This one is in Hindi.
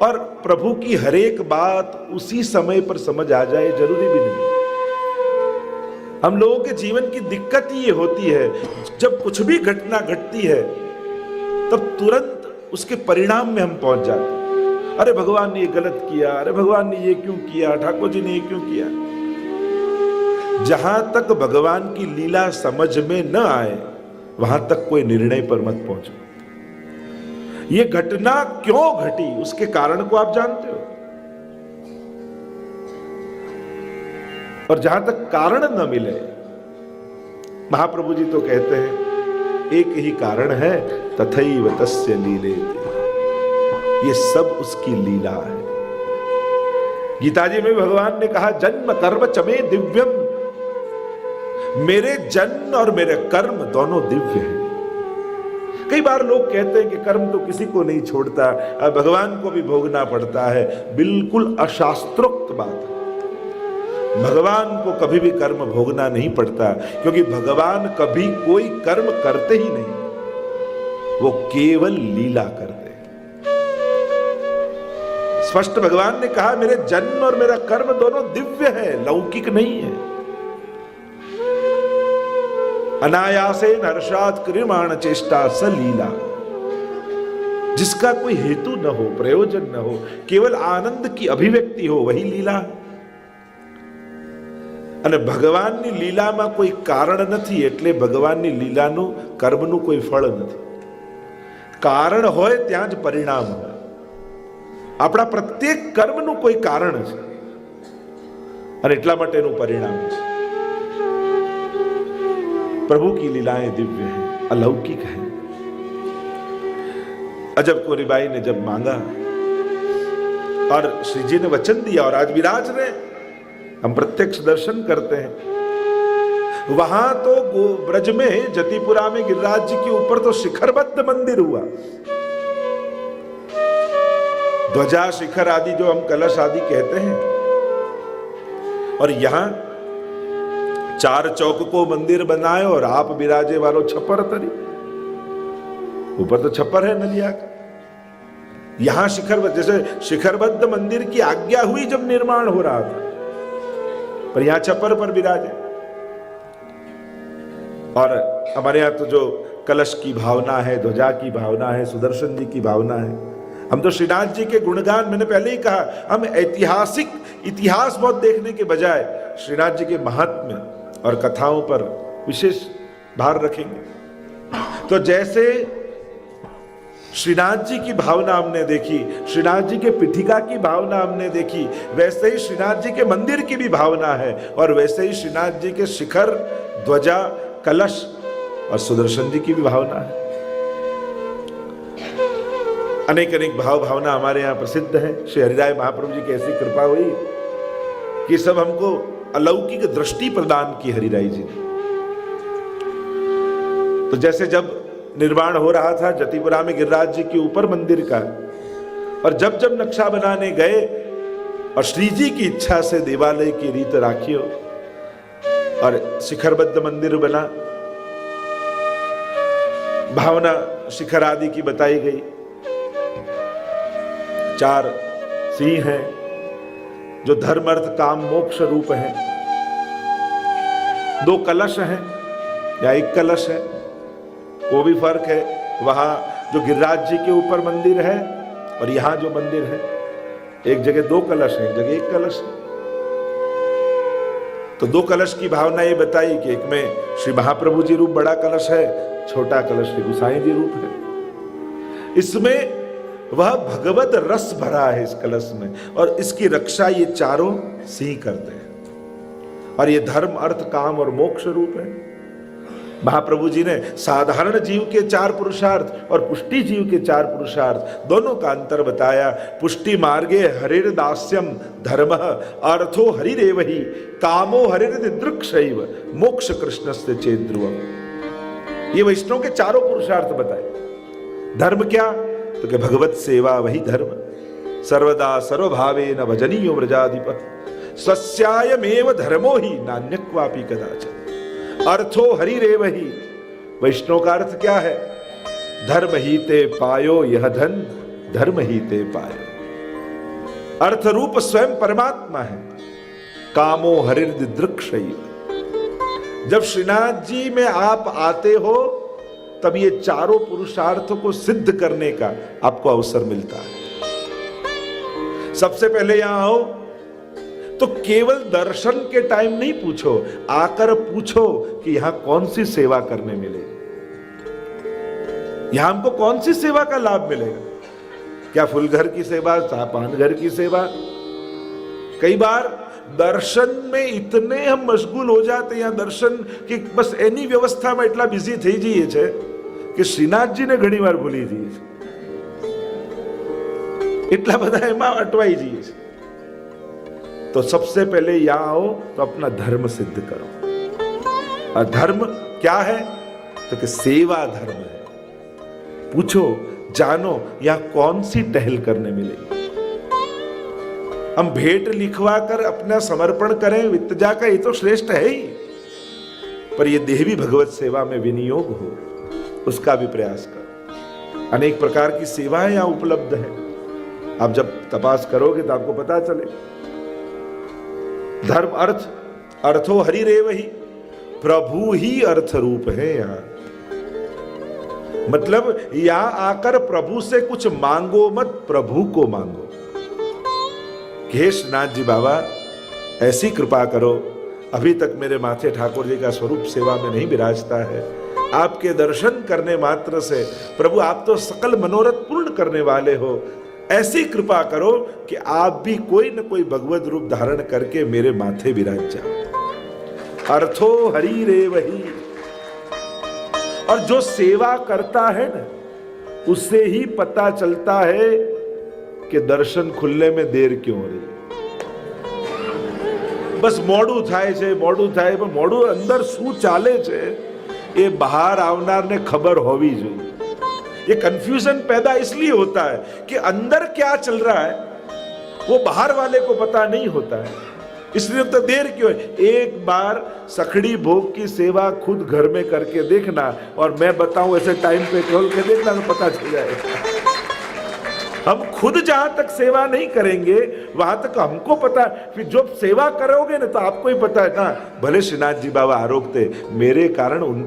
और प्रभु की हर एक बात उसी समय पर समझ आ जाए जरूरी भी नहीं। हम लोगों के जीवन की दिक्कत ये होती है, जब कुछ भी घटना घटती है तब तुरंत उसके परिणाम में हम पहुंच जाते हैं। अरे भगवान ने ये गलत किया, अरे भगवान ने ये क्यों किया, ठाकुर जी ने ये क्यों किया। जहां तक भगवान की लीला समझ में न आए वहां तक कोई निर्णय पर मत पहुंचो। ये घटना क्यों घटी उसके कारण को आप जानते हो, और जहां तक कारण न मिले, महाप्रभु जी तो कहते हैं एक ही कारण है, तथैव तस्य लीलेति, ये सब उसकी लीला है। गीता जी में भगवान ने कहा जन्म कर्म चमे दिव्यम, मेरे जन्म और मेरे कर्म दोनों दिव्य हैं। कई बार लोग कहते हैं कि कर्म तो किसी को नहीं छोड़ता, भगवान को भी भोगना पड़ता है। बिल्कुल अशास्त्रोक्त बात है। भगवान को कभी भी कर्म भोगना नहीं पड़ता, क्योंकि भगवान कभी कोई कर्म करते ही नहीं, वो केवल लीला करते हैं। स्पष्ट भगवान ने कहा मेरे जन्म और मेरा कर्म दोनों दिव्य है, लौकिक नहीं है। अनायासे हर्षात् क्रियमाण चेष्टा स लीला, जिसका कोई हेतु न हो, प्रयोजन न हो, केवल आनंद की अभिव्यक्ति हो, वही लीला। અને ભગવાનની લીલામાં કોઈ કારણ નથી, એટલે ભગવાનની લીલાનું કર્મનું કોઈ ફળ નથી। કારણ હોય ત્યાં જ પરિણામ હોય। આપણા પ્રત્યેક કર્મનું કોઈ કારણ છે અને એટલા માટે એનું પરિણામ છે। प्रभु की लीलाएं दिव्य हैं, अलौकिक हैं। अजब कोरीबाई ने जब मांगा और श्री जी ने वचन दिया और आज विराज रहे, हम प्रत्यक्ष दर्शन करते हैं। वहां तो ब्रज में जतिपुरा में गिरिराज जी के ऊपर तो शिखरबद्ध मंदिर हुआ, ध्वजा शिखर आदि जो हम कलश आदि कहते हैं, और यहां चार चौक को मंदिर बनाए और आप विराजे वालों छप्पर तरी, ऊपर तो छप्पर है नलिया का। यहां शिखरबद्ध, जैसे शिखरबद्ध मंदिर की आज्ञा हुई जब निर्माण हो रहा था, पर यहां छप्पर पर विराजे। और हमारे यहां तो जो कलश की भावना है, ध्वजा की भावना है, सुदर्शन जी की भावना है। हम तो श्रीनाथ जी के गुणगान, मैंने पहले ही कहा, हम ऐतिहासिक इतिहास बहुत देखने के बजाय श्रीनाथ जी के महात्म्य और कथाओं पर विशेष भार रखेंगे। तो जैसे श्रीनाथ जी की भावना हमने देखी, श्रीनाथ जी के पीठिका की भावना हमने देखी, वैसे ही श्रीनाथ जी के मंदिर की भी भावना है, और वैसे ही श्रीनाथ जी के शिखर, ध्वजा, कलश और सुदर्शन जी की भी भावना है। अनेक अनेक भाव भावना हमारे यहाँ प्रसिद्ध है। श्री हरिराय महाप्रभु जी की ऐसी कृपा हुई कि सब हमको अलौकिक दृष्टि प्रदान की हरिराय जी ने। तो जैसे जब निर्माण हो रहा था जतिपुरा में गिरिराज जी के ऊपर मंदिर का, और जब जब नक्शा बनाने गए और श्री जी की इच्छा से देवालय की रीत राखी हो और शिखरबद्ध मंदिर बना, भावना शिखर आदि की बताई गई। चार सिंह हैं जो धर्म अर्थ काम मोक्ष रूप हैं। दो कलश हैं या एक कलश है, वो भी फर्क है। वहां जो गिरिराज जी के ऊपर मंदिर है और यहां जो मंदिर है, एक जगह दो कलश है, एक जगह एक कलश है। तो दो कलश की भावना ये बताई कि एक में श्री महाप्रभु जी रूप बड़ा कलश है, छोटा कलश श्री गोसाई जी रूप है। इसमें वह भगवत रस भरा है इस कलश में, और इसकी रक्षा ये चारों सिंह करते हैं। और ये धर्म अर्थ काम और मोक्ष रूप है। महाप्रभु जी ने साधारण जीव के चार पुरुषार्थ और पुष्टि जीव के चार पुरुषार्थ दोनों का अंतर बताया। पुष्टि मार्गे हरिर दास्यम धर्म अर्थो हरिरेव ही कामो हरिर दिदृक्षैव मोक्ष कृष्णस्य चेत ध्रुवम। ये वैष्णव के चारों पुरुषार्थ बताए। धर्म क्या? तो कि भगवत सेवा वही धर्म। सर्वदा सर्वभावेन भजनीयो व्रजाधिप स्वस्यायमेव धर्मो ही नान्यक्वापि कदाचन। अर्थो हरिरेव ही, वैष्णव का अर्थ क्या है? धर्म ही ते पायो यह धन, धर्म ही ते पायो। अर्थ रूप स्वयं परमात्मा है। कामो हरिर्दि दृक्षैव। जब श्रीनाथ जी में आप आते हो तब ये चारों पुरुषार्थों को सिद्ध करने का आपको अवसर मिलता है। सबसे पहले यहां आओ तो केवल दर्शन के टाइम नहीं पूछो, आकर पूछो कि यहां कौन सी सेवा करने मिलेगी, यहां हमको कौन सी सेवा का लाभ मिलेगा। क्या फूलघर की सेवा, पान घर की सेवा। कई बार दर्शन में इतने हम मशगूल हो जाते हैं, दर्शन की बस एनी व्यवस्था में એટલા बिजी થઈ જઈએ છે કે શ્રીનાથજીને ઘણી વાર ભૂલી જઈએ છે, એટલા બધા એમાં અટવાઈ જઈએ છે। तो सबसे पहले यहां आओ तो अपना धर्म सिद्ध करो। और धर्म क्या है तो कि सेवा धर्म है। पूछो, जानो यहां कौन सी टहल करने मिलेगी। हम भेंट लिखवा कर अपना समर्पण करें वित्तजा का, ये तो श्रेष्ठ है ही, पर ये देवी भगवत सेवा में विनियोग हो उसका भी प्रयास करो। अनेक प्रकार की सेवाएं यहां उपलब्ध है। आप जब तपास करोगे तो आपको पता चले। धर्म अर्थ, अर्थो हरिरेव ही, प्रभु ही अर्थ रूप है। यहां मतलब यहां आकर प्रभु से कुछ मांगो मत, प्रभु को मांगो। हे श्रीनाथ जी बाबा, ऐसी कृपा करो, अभी तक मेरे माथे ठाकुर जी का स्वरूप सेवा में नहीं विराजता है। आपके दर्शन करने मात्र से प्रभु आप तो सकल मनोरथ पूर्ण करने वाले हो। ऐसी कृपा करो कि आप भी कोई न कोई भगवत रूप धारण करके मेरे माथे विराज जाओ। अर्थो हरि रेव ही। और जो सेवा करता है ना, उससे ही पता चलता है कि दर्शन खुलने में देर क्यों हो रही। बस મોડું થાય છે, મોડું થાય, પણ મોડું અંદર શું ચાલે છે એ બહાર આવનારને ખબર હોવી જોઈએ। ये कंफ्यूजन पैदा इसलिए होता है कि अंदर क्या चल रहा है वो बाहर वाले को पता नहीं होता है, इसलिए तो देर क्यों है। एक बार सखड़ी भोग की सेवा खुद घर में करके देखना, और मैं बताऊं ऐसे टाइम पे खोल के देखना तो पता चल जाएगा। हम खुद जहां तक सेवा नहीं करेंगे वहां तक हमको पता, फिर जो सेवा करोगे ना तो आपको ही पता है ना। भले श्रीनाथ जी बाबा आरोग्य मेरे कारण उनको